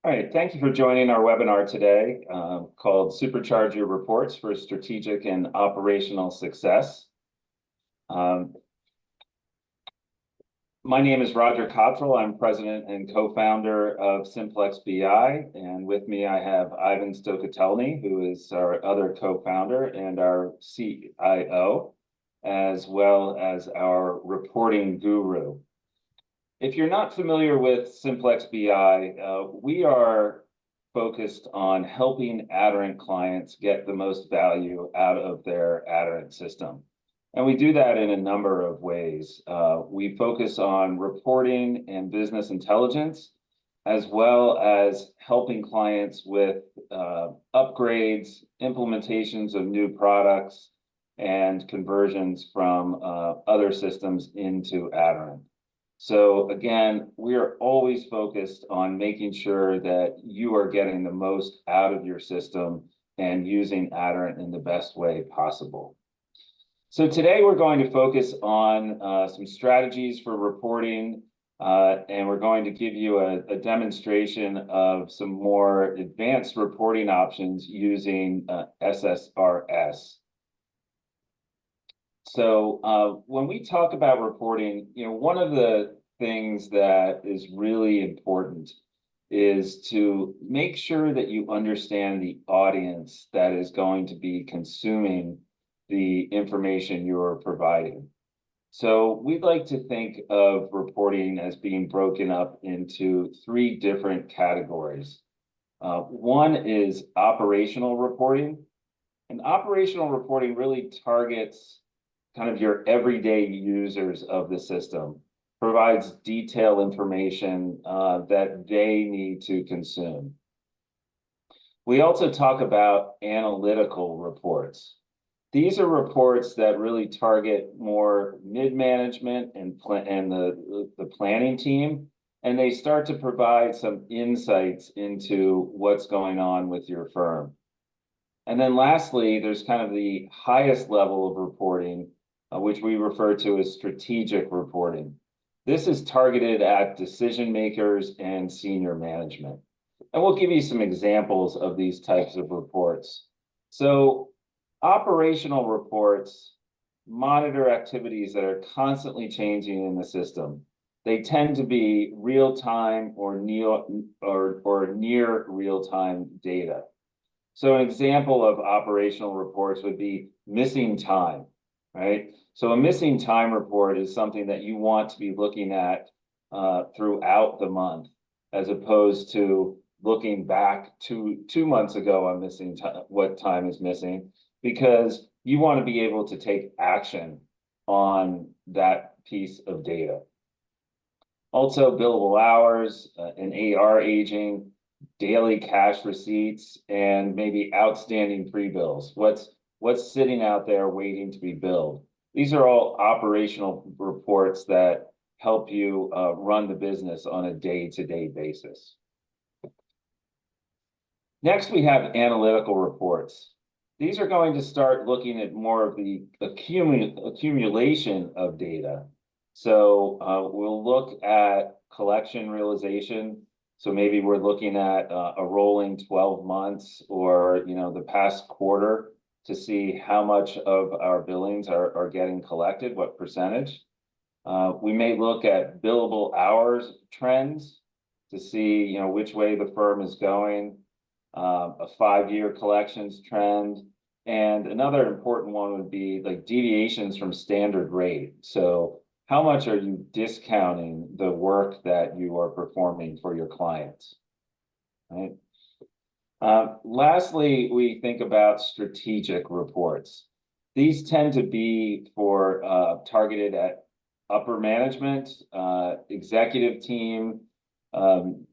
All right, thank you for joining our webinar today called Supercharge Your Reports for Strategic and Operational Success. Um, my name is Roger Cottrell. I'm president and co-founder of Simplex BI, and with me I have Ivan Stokatelny, who is our other co-founder and our CIO, as well as our reporting guru. If you're not familiar with Simplex BI, we are focused on helping Aderant clients get the most value out of their Aderant system. And we do that in a number of ways. We focus on reporting and business intelligence, as well as helping clients with upgrades, implementations of new products, and conversions from other systems into Aderant. So again, we are always focused on making sure that you are getting the most out of your system and using Aderant in the best way possible. So today we're going to focus on some strategies for reporting, and we're going to give you a demonstration of some more advanced reporting options using SSRS. So when we talk about reporting, one of the things that is really important is to make sure that you understand the audience that is going to be consuming the information you're providing. So we'd like to think of reporting as being broken up into three different categories. One is operational reporting. And operational reporting really targets kind of your everyday users of the system, provides detailed information that they need to consume. We also talk about analytical reports. These are reports that really target more mid-management and the planning team, and they start to provide some insights into what's going on with your firm. And then lastly, there's kind of the highest level of reporting, which we refer to as strategic reporting. This is targeted at decision makers and senior management. And we'll give you some examples of these types of reports. So operational reports monitor activities that are constantly changing in the system. They tend to be real-time or near real-time data. So an example of operational reports would be missing time, right? So a missing time report is something that you want to be looking at throughout the month, as opposed to looking back two months ago on missing time, what time is missing, because you want to be able to take action on that piece of data. Also, billable hours, and AR aging, daily cash receipts, and maybe outstanding pre-bills. What's sitting out there waiting to be billed? These are all operational reports that help you run the business on a day-to-day basis. Next, we have analytical reports. These are going to start looking at more of the accumulation of data. So we'll look at collection realization. So maybe we're looking at a rolling 12 months or the past quarter to see how much of our billings are getting collected, what percentage. We may look at billable hours trends to see which way the firm is going, a 5-year collections trend. And another important one would be like deviations from standard rate. So how much are you discounting the work that you are performing for your clients, right? Lastly, we think about strategic reports. These tend to be for targeted at upper management, executive team, and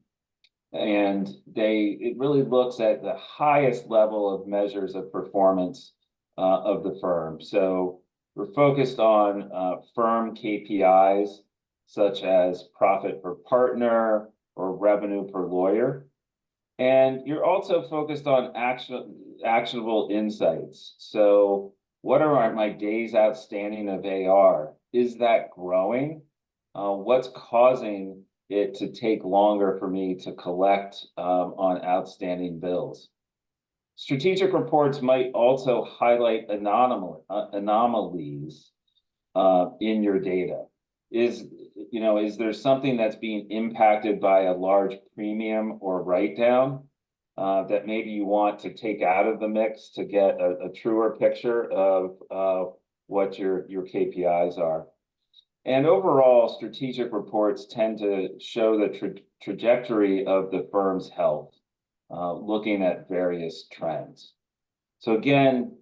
it really looks at the highest level of measures of performance of the firm. So we're focused on firm KPIs such as profit per partner or revenue per lawyer. And you're also focused on actionable insights. So what are my days outstanding of AR? Is that growing? What's causing it to take longer for me to collect on outstanding bills. Strategic reports might also highlight anomalies in your data. Is there something that's being impacted by a large premium or write down that maybe you want to take out of the mix to get a truer picture of what your KPIs are? And overall, strategic reports tend to show the trajectory of the firm's health, looking at various trends. So again,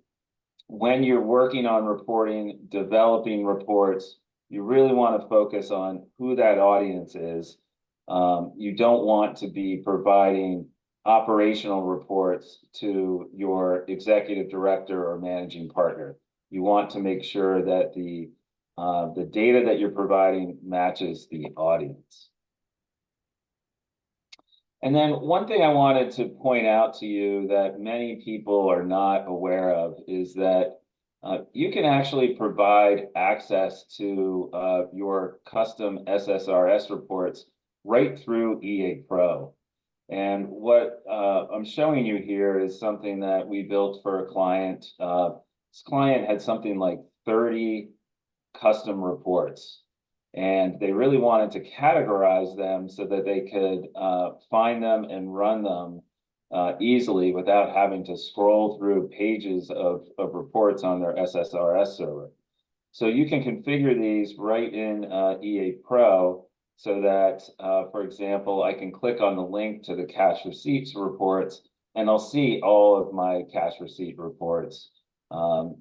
when you're working on reporting, developing reports, you really want to focus on who that audience is. You don't want to be providing operational reports to your executive director or managing partner. You want to make sure that the data that you're providing matches the audience. And then one thing I wanted to point out to you that many people are not aware of is that you can actually provide access to your custom SSRS reports right through EA Pro. And what I'm showing you here is something that we built for a client. This client had something like 30 custom reports, and they really wanted to categorize them so that they could find them and run them easily without having to scroll through pages of reports on their SSRS server. So you can configure these right in EA Pro so that, for example, I can click on the link to the cash receipts reports and I'll see all of my cash receipt reports.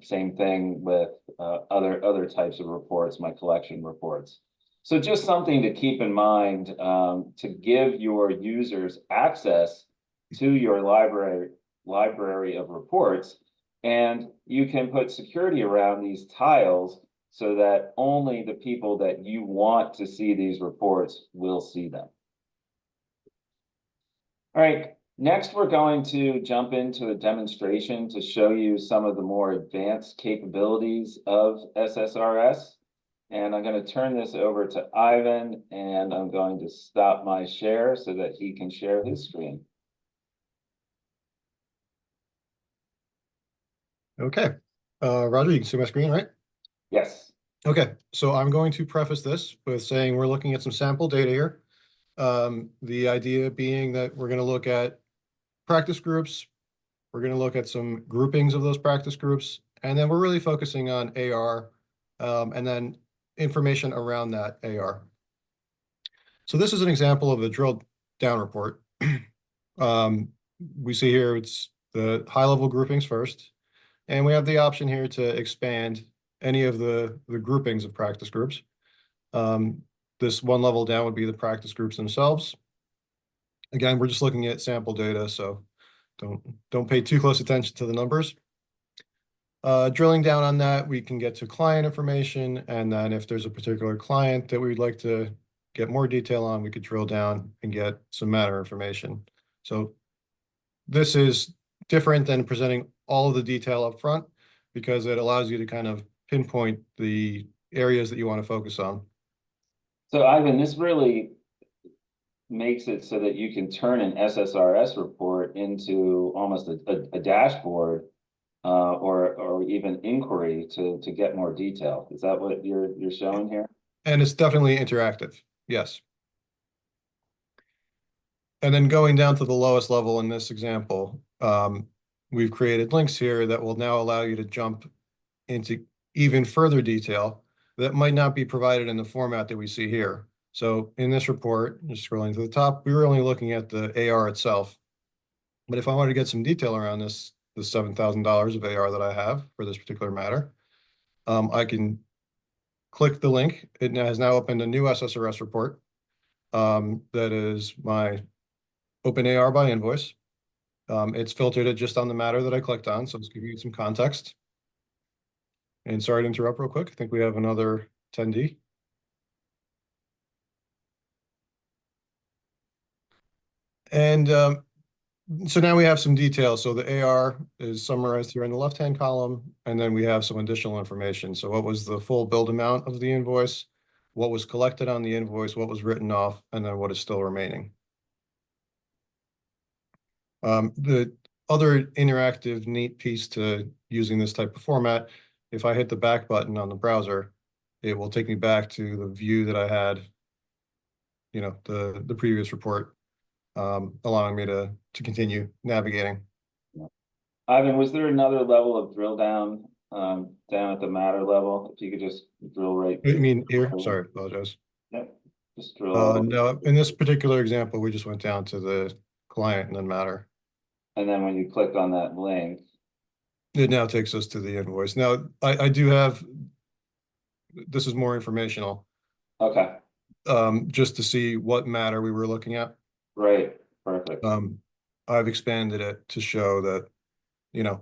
Same thing with other types of reports, my collection reports. So just something to keep in mind to give your users access to your library of reports, and you can put security around these tiles so that only the people that you want to see these reports will see them. All right, next we're going to jump into a demonstration to show you some of the more advanced capabilities of SSRS. And I'm going to turn this over to Ivan, and I'm going to stop my share so that he can share his screen. Okay. Roger, you can see my screen, right? Yes. Okay, so I'm going to preface this with saying we're looking at some sample data here. The idea being that we're going to look at practice groups, we're going to look at some groupings of those practice groups, and then we're really focusing on AR, and then information around that AR. So this is an example of a drilled down report. We see here it's the high-level groupings first, and we have the option here to expand any of the groupings of practice groups. This one level down would be the practice groups themselves. Again, we're just looking at sample data, so don't pay too close attention to the numbers. Drilling down on that, we can get to client information, and then if there's a particular client that we'd like to get more detail on, we could drill down and get some matter information. So this is different than presenting all of the detail up front because it allows you to kind of pinpoint the areas that you want to focus on. So Ivan, this really makes it so that you can turn an SSRS report into almost a dashboard or even inquiry to get more detail. Is that what you're showing here? And it's definitely interactive, yes. And then going down to the lowest level in this example, we've created links here that will now allow you to jump into even further detail that might not be provided in the format that we see here. So in this report, just scrolling to the top, we were only looking at the AR itself. But if I wanted to get some detail around this, the $7,000 of AR that I have for this particular matter, I can click the link. It has now opened a new SSRS report that is my open AR by invoice. It's filtered it just on the matter that I clicked on, so it's giving you some context. And sorry to interrupt real quick. I think we have another attendee. And so now we have some details. So the AR is summarized here in the left-hand column, and then we have some additional information. So what was the full billed amount of the invoice? what was collected on the invoice, what was written off, and then what is still remaining. The other interactive neat piece to using this type of format, if I hit the back button on the browser, it will take me back to the view that I had, the previous report, allowing me to continue navigating. Ivan, was there another level of drill down, down at the matter level? If you could just drill right. I mean, here, sorry, apologize. Yep, just drill all the way. No, in this particular example, we just went down to the client and then matter. And then when you click on that link, It now takes us to the invoice. Now, I do have, this is more informational, okay, just to see what matter we were looking at. right, perfect, I've expanded it to show that,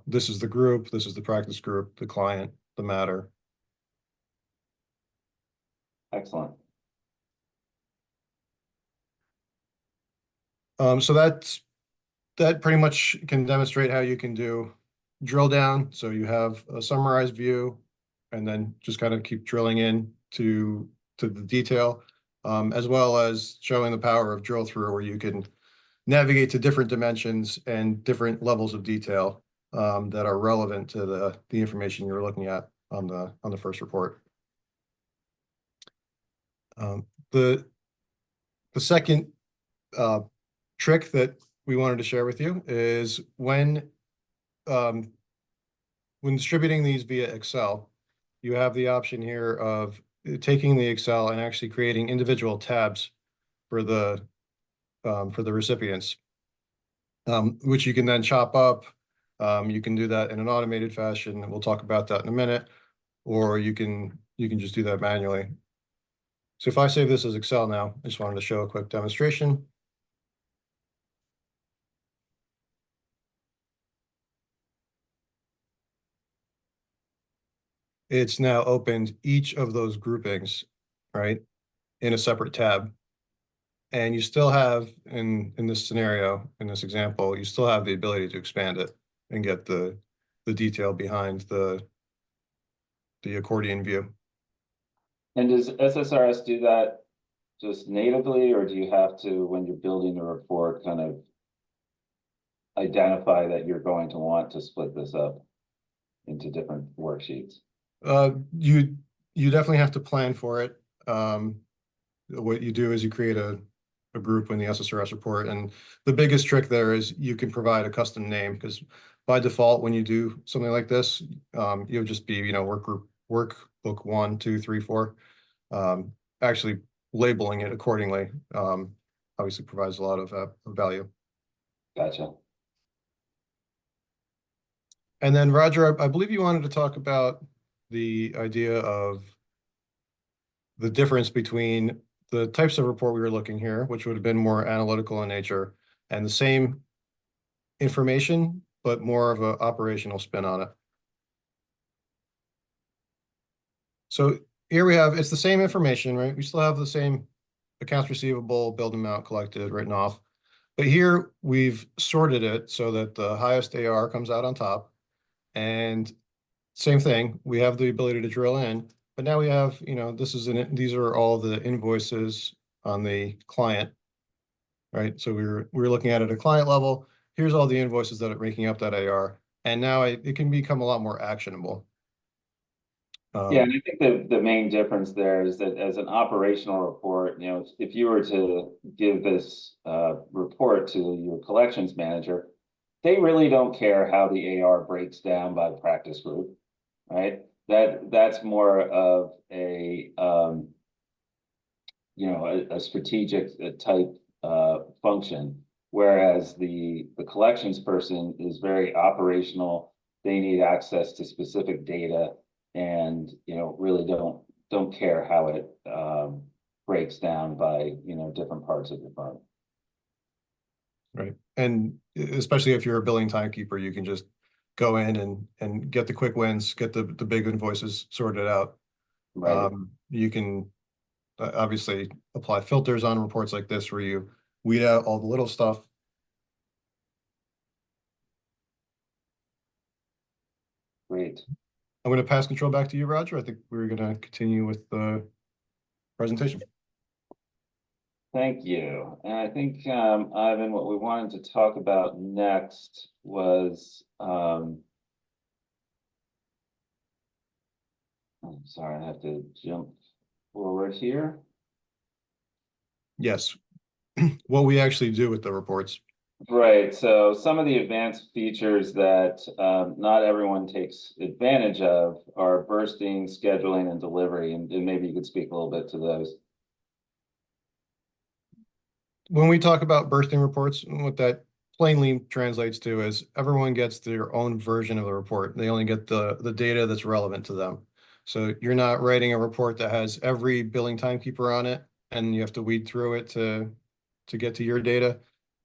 this is the group, this is the practice group, the client, the matter. excellent. So that pretty much can demonstrate how you can do drill down. So you have a summarized view and then just kind of keep drilling in to the detail, as well as showing the power of drill through where you can navigate to different dimensions and different levels of detail that are relevant to the information you're looking at on the first report. The second trick that we wanted to share with you is when distributing these via Excel, you have the option here of taking the Excel and actually creating individual tabs for the recipients, which you can then chop up. You can do that in an automated fashion, and we'll talk about that in a minute, or you can just do that manually. So if I save this as Excel now, I just wanted to show a quick demonstration. It's now opened each of those groupings, right, in a separate tab. And you still have, in this scenario, in this example, you still have the ability to expand it and get the detail behind the accordion view. And does SSRS do that just natively, or do you have to, when you're building a report, kind of identify that you're going to want to split this up into different worksheets? You definitely have to plan for it. What you do is you create a group in the SSRS report, and the biggest trick there is you can provide a custom name, because by default, when you do something like this, you'll just be, work group, workbook 1, 2, 3, 4. Actually labeling it accordingly obviously provides a lot of value. Gotcha. And then Roger, I believe you wanted to talk about the idea of the difference between the types of report we were looking here, which would have been more analytical in nature, and the same information, but more of an operational spin on it. So here we have, it's the same information, right? We still have the same accounts receivable, billed amount collected, written off. But here we've sorted it so that the highest AR comes out on top. And same thing, we have the ability to drill in, but now we have, these are all the invoices on the client, right? So we're looking at it at a client level. Here's all the invoices that are making up that AR. And now it can become a lot more actionable. Yeah, and I think the main difference there is that as an operational report, if you were to give this report to your collections manager, they really don't care how the AR breaks down by practice group, right? That's more of a a strategic type function, whereas the collections person is very operational. They need access to specific data, and really don't care how it breaks down by different parts of the firm. Right. And especially if you're a billing timekeeper, you can just go in and get the quick wins, get the big invoices sorted out. Right. You can obviously apply filters on reports like this where you weed out all the little stuff. Great. I'm going to pass control back to you, Roger. I think we're going to continue with the presentation. Thank you. And I think, Ivan, what we wanted to talk about next was, I'm sorry, I have to jump forward here. Yes. What we actually do with the reports. Right, so some of the advanced features that not everyone takes advantage of are bursting, scheduling, and delivery, and maybe you could speak a little bit to those. When we talk about bursting reports, what that plainly translates to is everyone gets their own version of the report. They only get the data that's relevant to them. So you're not writing a report that has every billing timekeeper on it, and you have to weed through it to get to your data.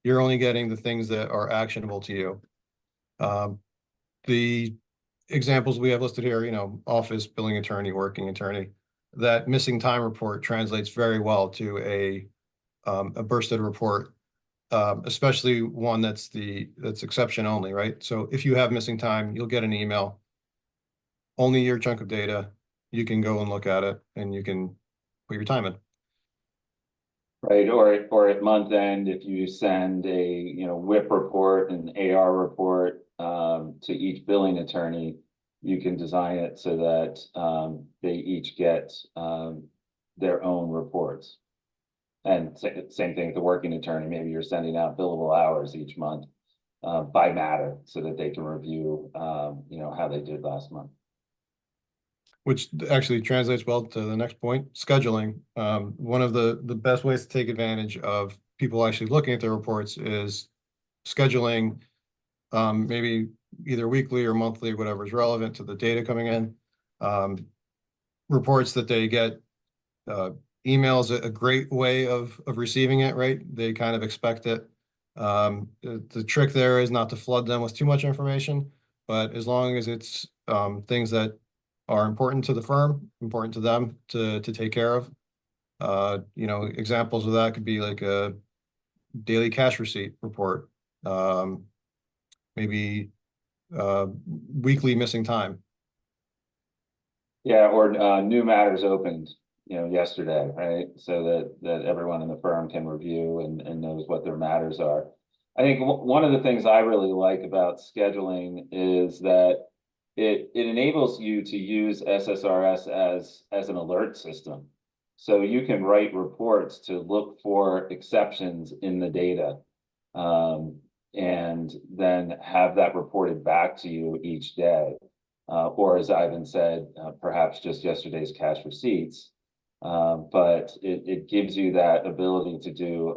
You're only getting the things that are actionable to you. The examples we have listed here, office, billing attorney, working attorney, that missing time report translates very well to a bursted report, especially one that's exception only, right? So if you have missing time, you'll get an email, only your chunk of data. You can go and look at it, and you can put your time in. Right, or at month end, if you send a, WIP report and AR report to each billing attorney, you can design it so that they each get their own reports. And same thing with the working attorney, maybe you're sending out billable hours each month by matter so that they can review, how they did last month. Which actually translates well to the next point, scheduling. One of the best ways to take advantage of people actually looking at their reports is scheduling, maybe either weekly or monthly, whatever is relevant to the data coming in. Reports that they get, emails a great way of receiving it, right? They kind of expect it. The trick there is not to flood them with too much information, but as long as it's things that are important to the firm, important to them to take care of. Examples of that could be like a daily cash receipt report, maybe weekly missing time. Yeah, or new matters opened, yesterday, right? So that everyone in the firm can review and knows what their matters are. I think one of the things I really like about scheduling is that it enables you to use SSRS as an alert system. So you can write reports to look for exceptions in the data. And then have that reported back to you each day. Or as Ivan said, perhaps just yesterday's cash receipts. But it gives you that ability to do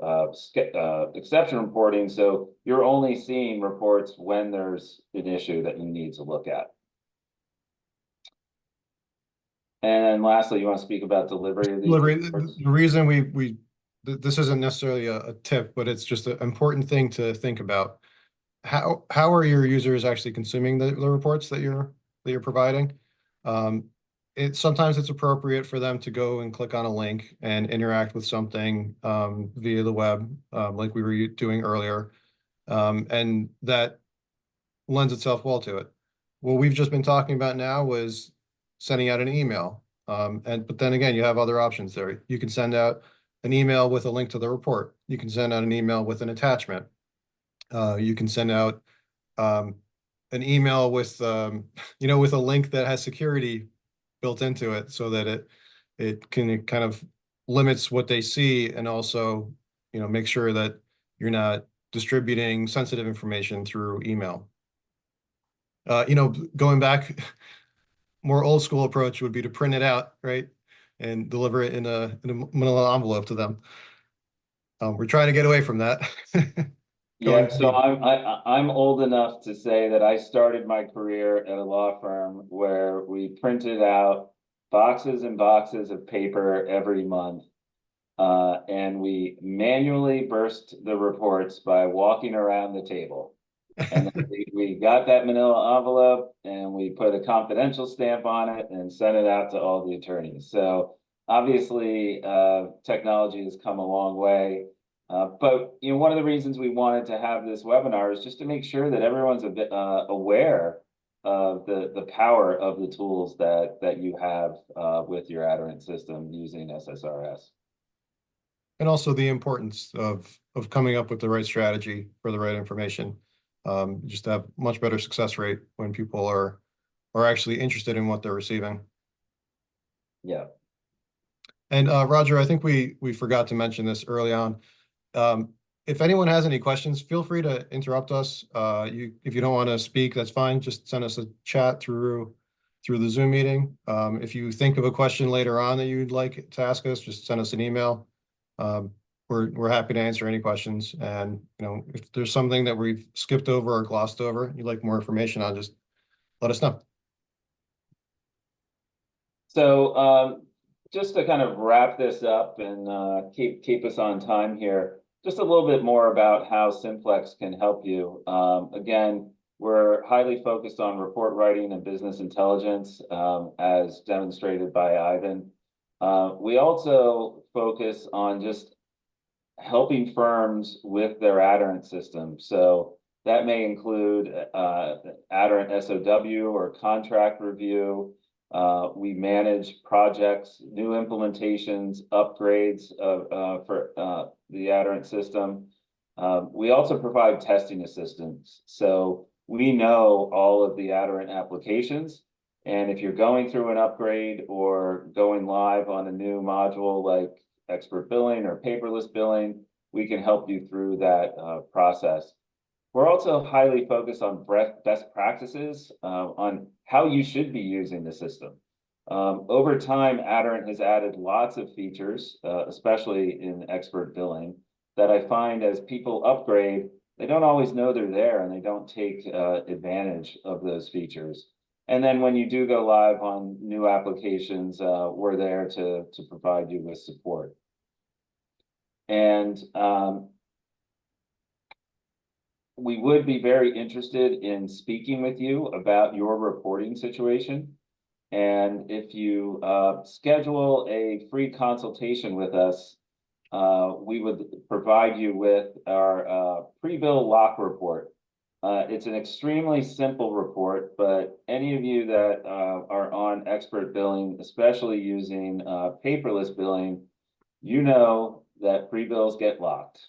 exception reporting. So you're only seeing reports when there's an issue that you need to look at. And lastly, you want to speak about delivery of these reports? The reason this isn't necessarily a tip, but it's just an important thing to think about. How are your users actually consuming the reports that you're providing? Sometimes it's appropriate for them to go and click on a link and interact with something via the web, like we were doing earlier, and that lends itself well to it. What we've just been talking about now was sending out an email, but then again, you have other options there. You can send out an email with a link to the report. You can send out an email with an attachment. You can send out an email with with a link that has security built into it, so that it can kind of limits what they see, and also make sure that you're not distributing sensitive information through email. Going back, more old school approach would be to print it out, right, and deliver it in a manila envelope to them. We're trying to get away from that. Yeah, so I'm old enough to say that I started my career at a law firm where we printed out boxes and boxes of paper every month. And we manually burst the reports by walking around the table. And then we got that manila envelope and we put a confidential stamp on it and sent it out to all the attorneys. So obviously, technology has come a long way. But one of the reasons we wanted to have this webinar is just to make sure that everyone's a bit aware of the power of the tools that you have with your Aderant system using SSRS. And also the importance of coming up with the right strategy for the right information. Just to have much better success rate when people are actually interested in what they're receiving. Yeah. And Roger, I think we forgot to mention this early on. If anyone has any questions, feel free to interrupt us. If you don't want to speak, that's fine. Just send us a chat through the Zoom meeting. If you think of a question later on that you'd like to ask us, just send us an email. We're happy to answer any questions. And if there's something that we've skipped over or glossed over, you'd like more information on, just let us know. So just to kind of wrap this up and keep us on time here, just a little bit more about how Simplex can help you. Again, we're highly focused on report writing and business intelligence, as demonstrated by Ivan. We also focus on just helping firms with their Aderant system. So that may include Aderant SOW or contract review. We manage projects, new implementations, upgrades for the Aderant system. We also provide testing assistance. So we know all of the Aderant applications. And if you're going through an upgrade or going live on a new module like expert billing or paperless billing, we can help you through that process. We're also highly focused on best practices on how you should be using the system. Over time, Aderant has added lots of features, especially in expert billing, that I find as people upgrade, they don't always know they're there and they don't take advantage of those features. And then when you do go live on new applications, we're there to provide you with support. And we would be very interested in speaking with you about your reporting situation. And if you schedule a free consultation with us, we would provide you with our pre-bill lock report. It's an extremely simple report, but any of you that are on expert billing, especially using paperless billing, you know that pre-bills get locked.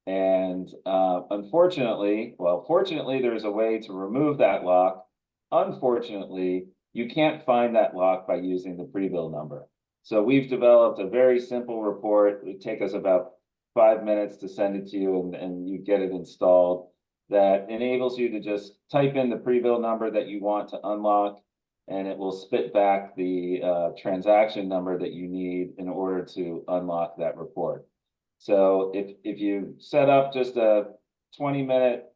And unfortunately, well, fortunately, there's a way to remove that lock. Unfortunately, you can't find that lock by using the pre-bill number. So we've developed a very simple report. It would take us about 5 minutes to send it to you and you get it installed, that enables you to just type in the pre-bill number that you want to unlock, and it will spit back the transaction number that you need in order to unlock that report. So if you set up just a 20-minute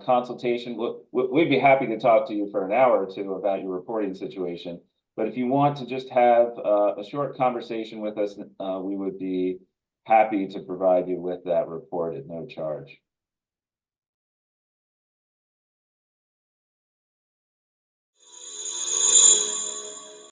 consultation, we'd be happy to talk to you for an hour or two about your reporting situation. But if you want to just have a short conversation with us, we would be happy to provide you with that report at no charge.